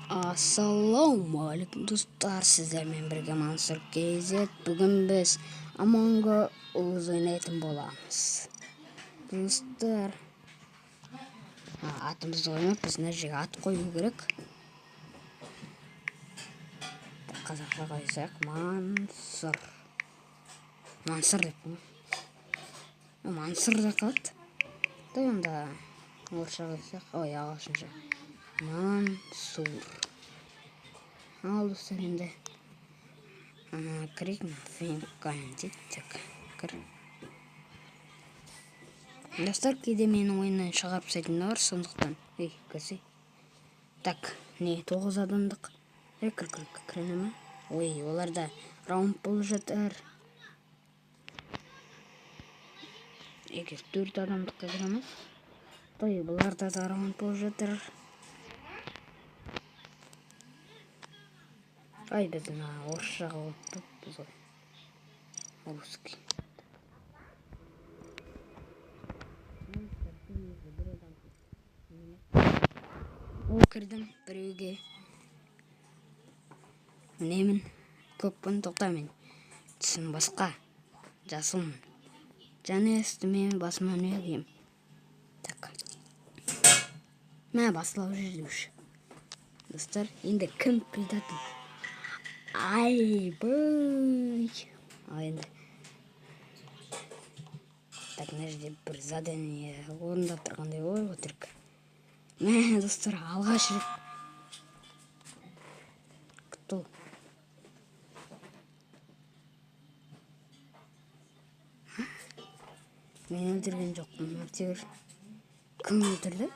Ассалаумағалейкум достар, сіздермен бірге Мансұр KZ. Бүгін біз Among Us ойнайтын боламыз. Достар, атымызды қоймап, біз мына жерге ат қою керек. Қазақша қойсақ, Мансұр. Мансұр деп қой. Мансұр деп қалады. Онда орысша қойсақ, ағылшынша. Мансұр. Ал достар, енді кірейік дейді. Кір. Достар, кейде менің ойыннан шығарып тастайтын бар, сондықтан көрсей. Так, не 9 адамдық. Кіріне ме? Оларда раунд болып жатыр. Егер 4 адамдыққа кіреміз. Бұларда да раунд болып жатыр. Біздің орысшаға өтіп біз ғой. Русский. Кірдім біреуге. Мінемін. Көкпін, тоқтамын. Түсім басқа. Жасылмын. Жаны үстіме басыман өгем. Так. Мә басылау жүрдеуші. Достар, енді кім предатель? Айбай. Енді. Так, мына жерде бір задание орындап тұрғандай ой отырып. Мә, достар, алғаш рет. Кто? Мен өлтірген жоқпын, актер. Кім өлтірді?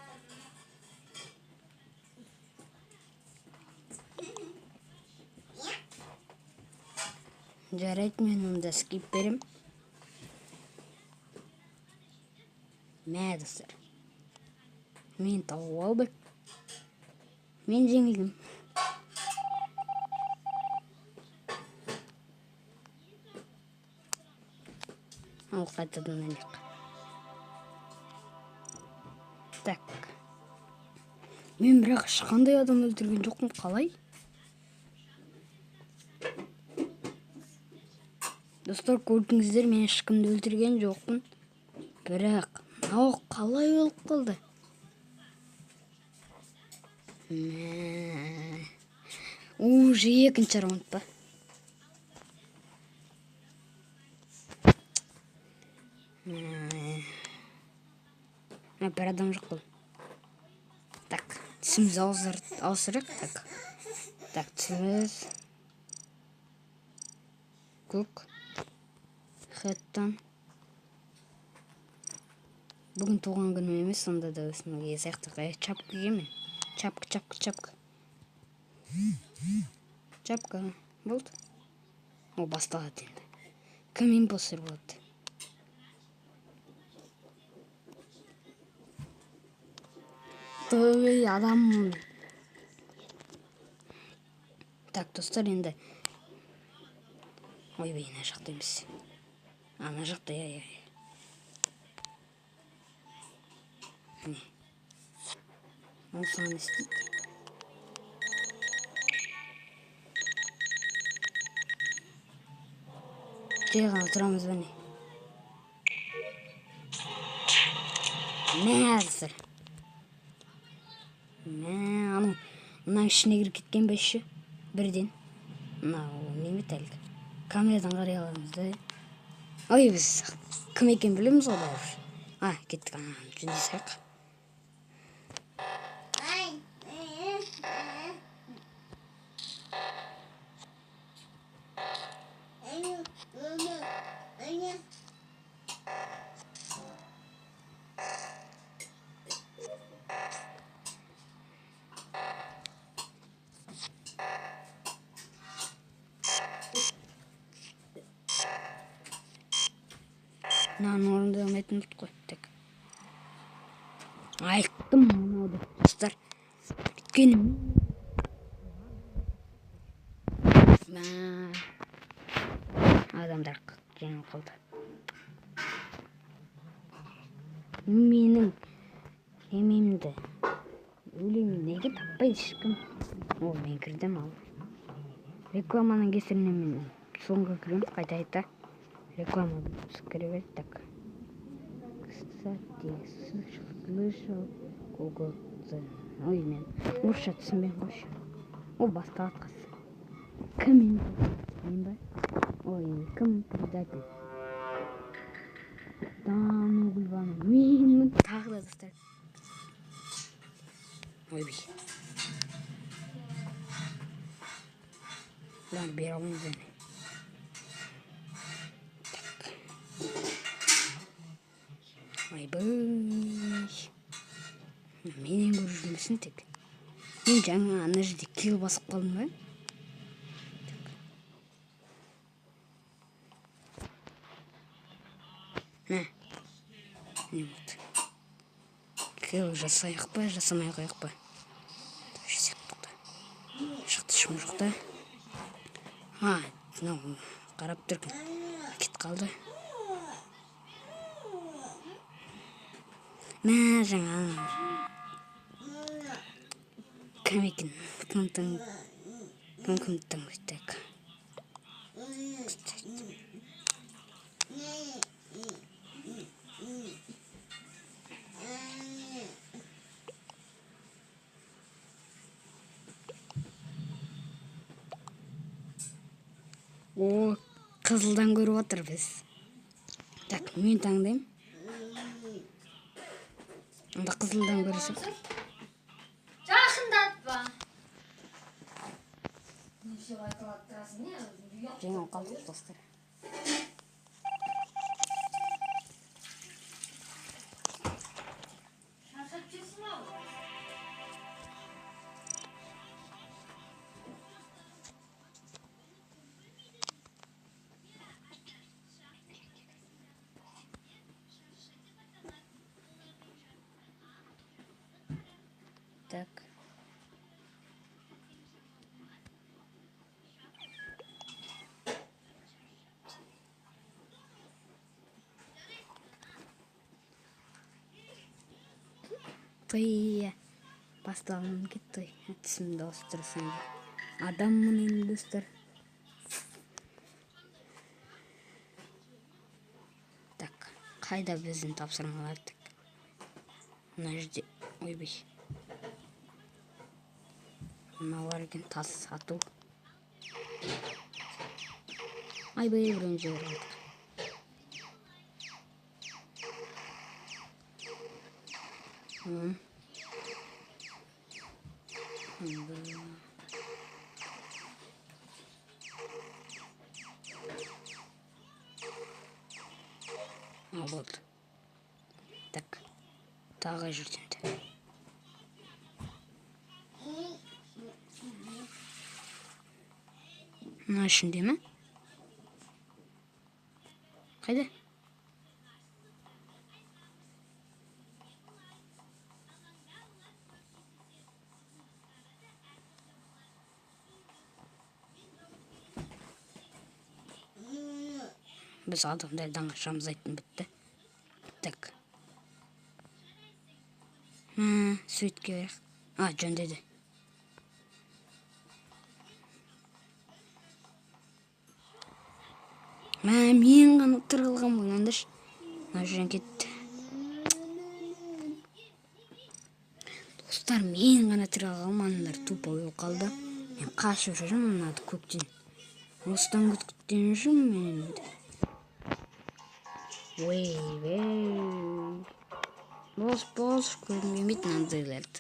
Жарайды, мен онда скип берем. Мә, достар. Мен тауып алдым. Мен жеңілдім. Ал қайтадан әлек. Так. Мен бірақ ешқандай адам өлтірген жоқпын, қалай? Достар, көрдіңіздер, мен ешкімді өлтірген жоқпын. Бірақ, қалай өліп қалды? Уже екінші раунд па? Бір адам жоқ қой. Так, түсіміз ауысырық. Так, түсіміз көк. Хэттан. Бүгін туған күнім емес, сонда да өсімге саяқтық. Чапка кемен. Чапка. Чапка. Болды. Басталады енді. Кім импостер болады? Адам. Так, достар, енді. Ойбай, ана жақта емес. Ана жақта, Ол саған істейді. Жай ғана тұрамыз бәне. Мәзір. Мұнан ішіне кіріп кеткен бәші. Бірден. Немет әлгі. Камерадан қарай аламыз да. Біз кім екен білеміз ғой бәрі. Кеттік. Жүнде саяқ. Орында өметін ұлт қойттық. Айттым мұнауды. Достар, біткенім. Адамдар жеңіп қалды. Менің емемді өлеңін неге таппайды ешкім? О, мен кірдім ал. Рекламаның кесірінен мен соңғы кірем, қайта. Реклама кіре берді, так. Кстати, слышал кого-то. Ой, мен орысша түсінбеймін қойшы. О, басталады қыз. Кім енді? Мен ба? Ой, кім предатель? Дану Гүлбану. Мен тағы да достар. Ой, бей. Lan bir alayım seni. Ayбай. Менен көрүлмөсүн тек. Мен жаңа ана жерде кил басып қалдым ба? Не вот. Кил жасайық па, жасамай қойық па? Жасайық бұлда. Шықты шым жоқта. Қарап тұргын. Кет қалды. Мә жаңа. Кім екен? Кім өйтек. О, қызылдан көріп отыр біз. Так, мен таңдайым. Онда қызылдан көресек. Жақындатпа. Жеңіл қалдық достар. Так. Той басталған кетті. Түсімді остырсын. Адаммын енді достар. Так, қайда біздің тапсырмалардық? Мына жерде, ойбай. Мыналар екен тас сату. Айбай біреуін жібердік. Болды. Так, тағы жүрденді. Мына ішінде ме? Қайда? Біз адамдардан қашамыз айттым бітті. Так. Суетке берек. Жөндеді. Мен ғана тұрғылған болғандыш. Жүрен кетті. Достар, мен ғана тұрғылған маңындар тупа ой қалды. Мен қашып жүрім, мұнады көктен. Осыдан күткіттен жүрім мен енді. Ой. Бос, көрмемейді нандайларды.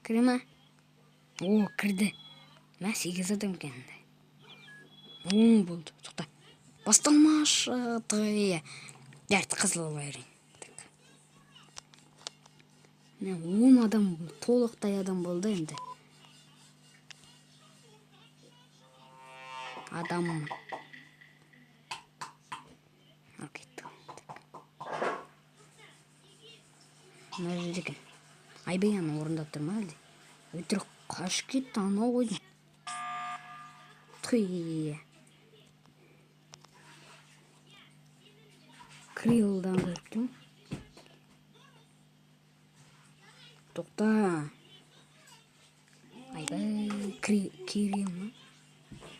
Кірема. О, кірді. Мә, 8 адам кәнді. Болды. Тоқта. Басталмашы. Дәрт қызыл байрын. 10 адам болды. Толықтай адам болды енді. Адам. Кетті. Мына жердекен. Айбай аны орындап тұрма әлде? Өтірік қаш кетті, анау қойдың. Туй. Крилдан көрдім. Тоқта. Айбай, Кирилл ма?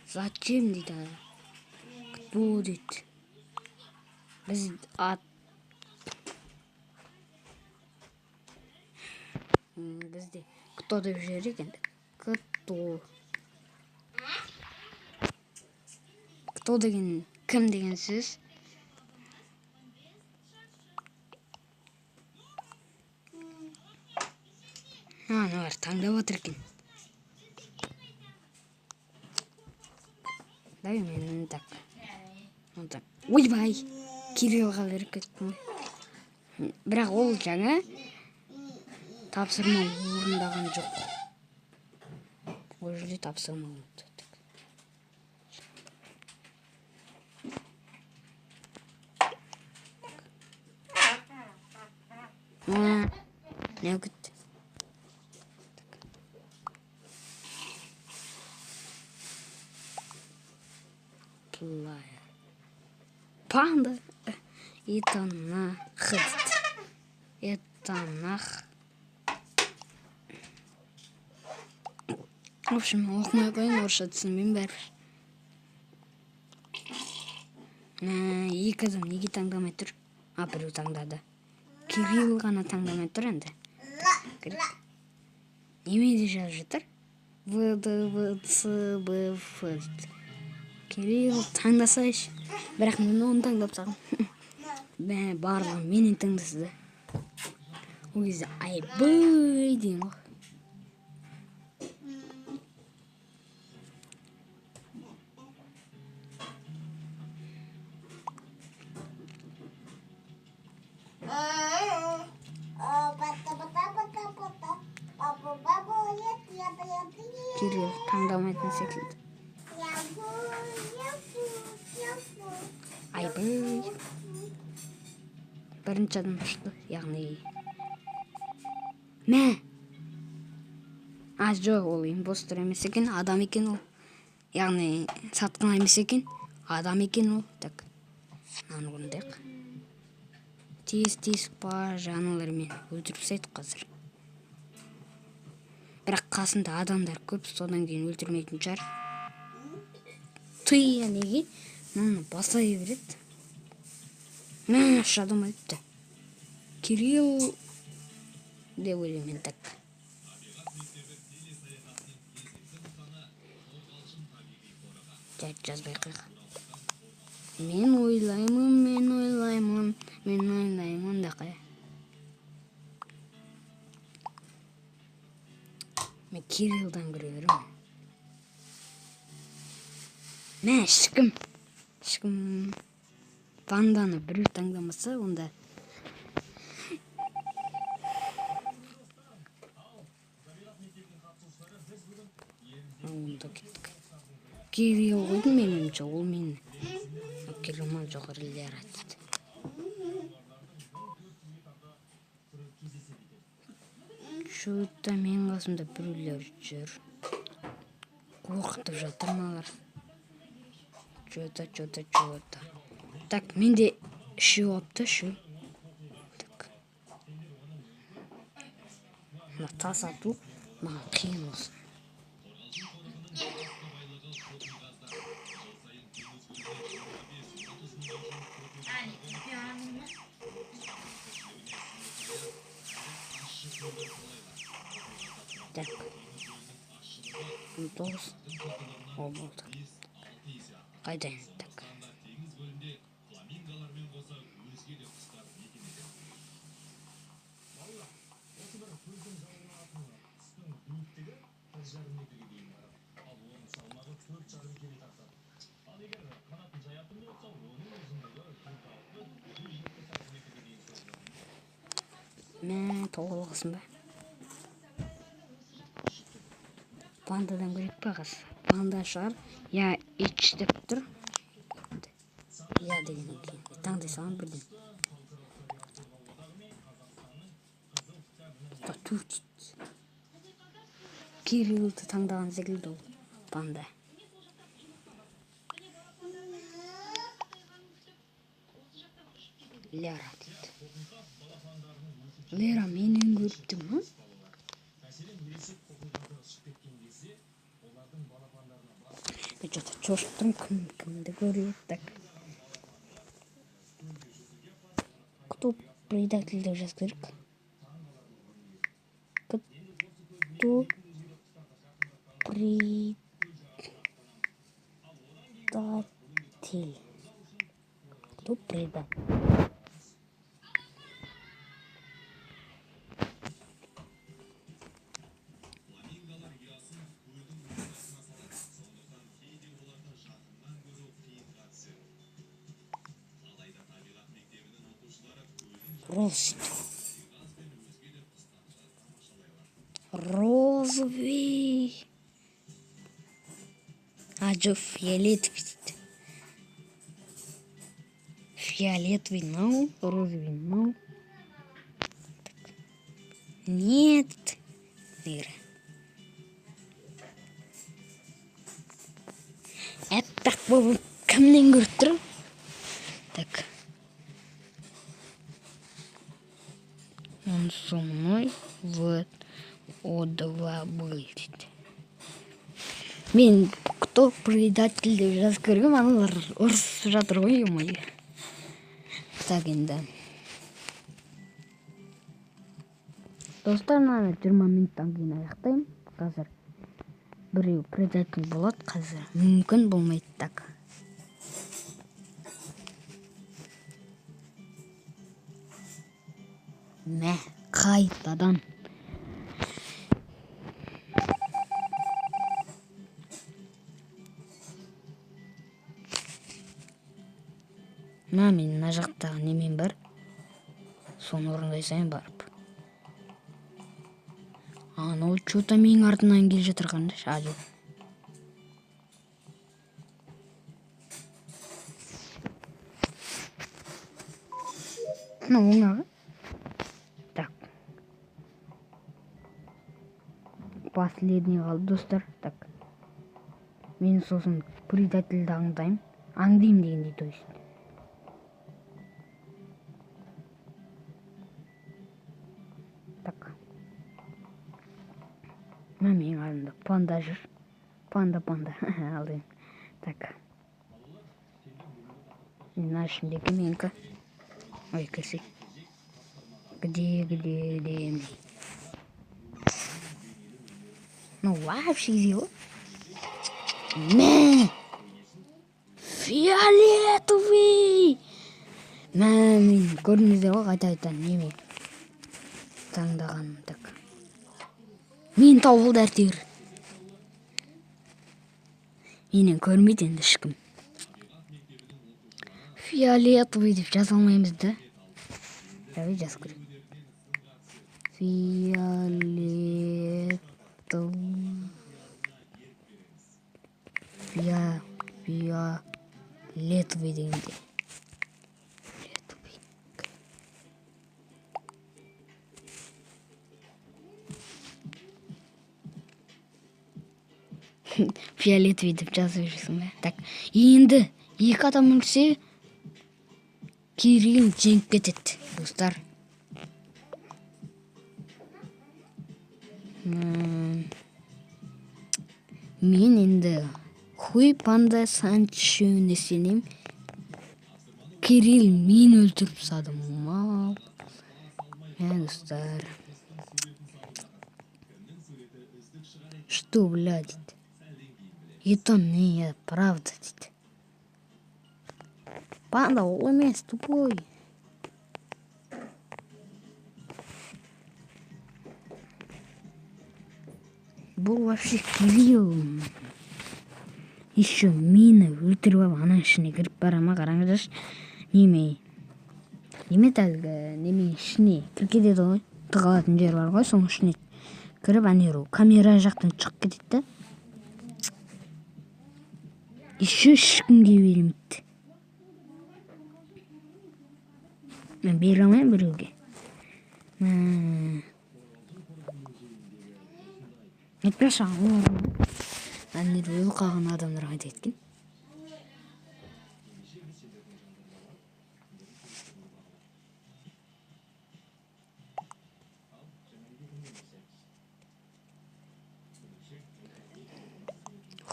Зачем дейді? Кто дейді? Біз бізде кто деп жіберек енді. Кто деген кім деген сөз. Аны бар, таңдап отыр екен. Дай мен так. Ойбай, Кириллға беріп кеттім. Бірақ ол жаңа тапсырма орындаған жоқ. Ол жерде тапсырма болды. Не күтті? Плая. Панда. Итана хыст. Итанах. В общем, оқымай қойын, орысша түсінбеймін бәрібір. Екі адам неге таңдамай тұр? Біреу таңдады. Кирилл ғана таңдамай тұр енді. Немене жазып жатыр? ВДВЦБФ. Кирилл таңдасайшы. Бірақ мен оны таңдап сағым. Барлығы менен таңдасыз. Ол кезде айбай дейін ғой. Кирилл таңдамайтын секілді. Айбай. Бірінші адам шықты, яғни. Жоқ, ол импостер емес екен, адам екен ол. Яғни сатқын емес екен, адам екен ол. Так, наны көріндек. Тез бар жануарлармен өлтіріп тастайдық қазір. Бірақ қасында адамдар көп, содан кейін өлтірмейтін шығар. Туй, неге? Мына басай береді. Үш адам айтты. Кирилл деп ойлаймын так. Жазбай қойға. Мен ойлаймын да қая. Мен Кириллдан көре беремін. Ешкім панданы біреу таңдамаса, онда кеттік. Кирилл қойдым меніңше, ол мені. Кирилл жоғарылар айтты. Шөтті мен қасымда біреулер жүр. Қорқытып жатыр малар. Чөта. Так, менде үшеу апты, үшеу. Так. Тас ату маған қиын болсын. Так. 19. О, болды. Қайдайын, так. Толығысын ба? Пандадан көрек па қыз? Панда шығар. Я ич деп тұр. Я деген екен. Таңдай салам бірден. Кириллді таңдаған секілді ол панда. Лера дейді. Лера менен көріпті ма? Что-то чоштым кімді көреді. Так. Кто предатель деп жазу керек? Кто предатель? Кто предатель? Розовый. Жо фиолетовый дейді. Фиолетовый мынау, розовый мынау. Нет. Вера. Так болып кімнен көріп тұрмын? Так. Он со мной в О2 был дейді. Мен кто предатель деп жазып көргенмін, аналар ұрысып жатыр ғой, ой. Так енді. Достар, мына 20 минуттан кейін аяқтаймын. Қазір біреу предатель болады, қазір мүмкін болмайды. Так. Мә, қайтадан. Мен мына жақтағы немен бар? Соны орындай сайын барып. Анау что-то менің артынан келе жатыр қандай? Жоқ. Оңағы. Так. Последний қалды, достар. Так. Мен сосын предательді аңдаймын. Аңдаймын дегендей, то есть. Так. Менің алдымда панда жүр. Панда. Алдым. Так. Мына ішіндегі менікі. Ой, косяк. Где? Ну, вообще зело. Мә! Фиолетовый! Мен көрдіңіздер ғой, қайта неме таңдағаным. Так. Мен тауылды әртегір. Менен көрмейді енді ешкім. Фиолетовый деп жаза алмаймыз да. Давай жазып көрейік. Фиолетовый дегенде. Фиолетовый деп жазып жүрсің бе? Так. Енді екі адам өлсе, Кирилл жеңіп кетеді, достар. Мен енді хуй панда санчуіне сенем. Кирилл мен өлтіріп тастады. Мал. Достар. Что, блядь? Это не правда, дейді. Панда ол емес, тупой. Бұл вообще Кирилл. Еще мені өлтіріп алып, ананың ішіне кіріп барама, қараңыздаршы. Неме ішіне кіргедеді ғой. Тығылатын жер бар ғой, соның ішіне кіріп, анеру камера жақтан шығып кетеді. Еще ешкімге беремейді. Мен бере алмаймын біреуге. Айтпашы, анеру өліп қалған адамдар қайда кеткен?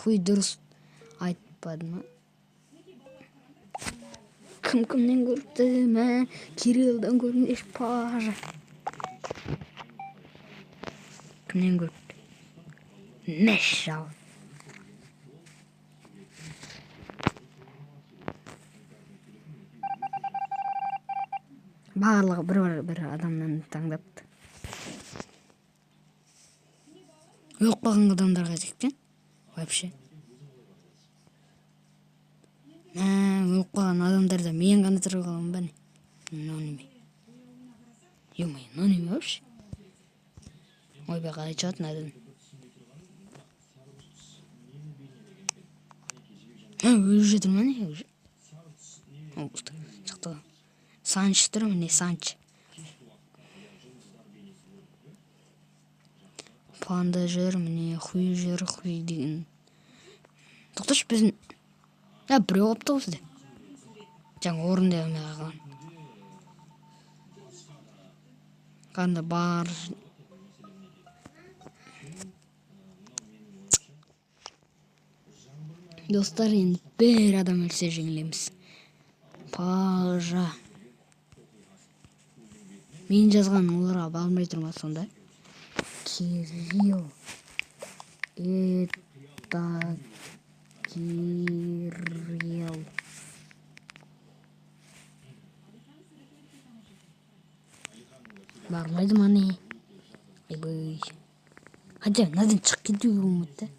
хуй дұрыс айтпады ма? Кімнен көрді ме? Кириллдан көрінеш пажа. Кімнен көрді? Нәш жау. Барлығы бір адамнан таңдапты. Yok bakın adamlar gelecekten. Вообще. Yok bakın adamlar da men gana tırgalım ben. Nonimi. Yumay, nonimi вообще. Ой be қалай чат надын. Уже тұрма не уже. Oldu. Çıktı. Sançtır mı ne sanç? Panda жер міне хуй жер хуй деген. Тоқташы біздің. Біреу алыпты ғой сізде. Жаңа орындай алмай қалған. Қанда бар. Достар, енді бір адам өлсе жеңілеміз. Пажа. Мен жазған оларға балмай тұрма сонда. Кирилл. Это Кирилл. Бармайды ма не? Ебай. Хотя надо шығып кетуге болмайды.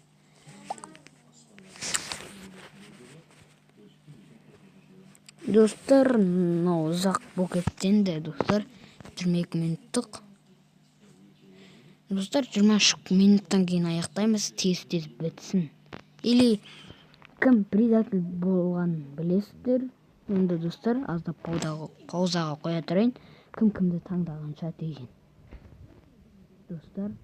Достар, ұзақ болып кеткен де, достар. 22 минуттық. Достар, 23 минуттан кейін аяқтаймыз, тез бітсін. Или кім предатель болған білесіздер? Енді достар, аздап паузаға қоя тұрайын. Кім кімді таңдағанша деген. Достар.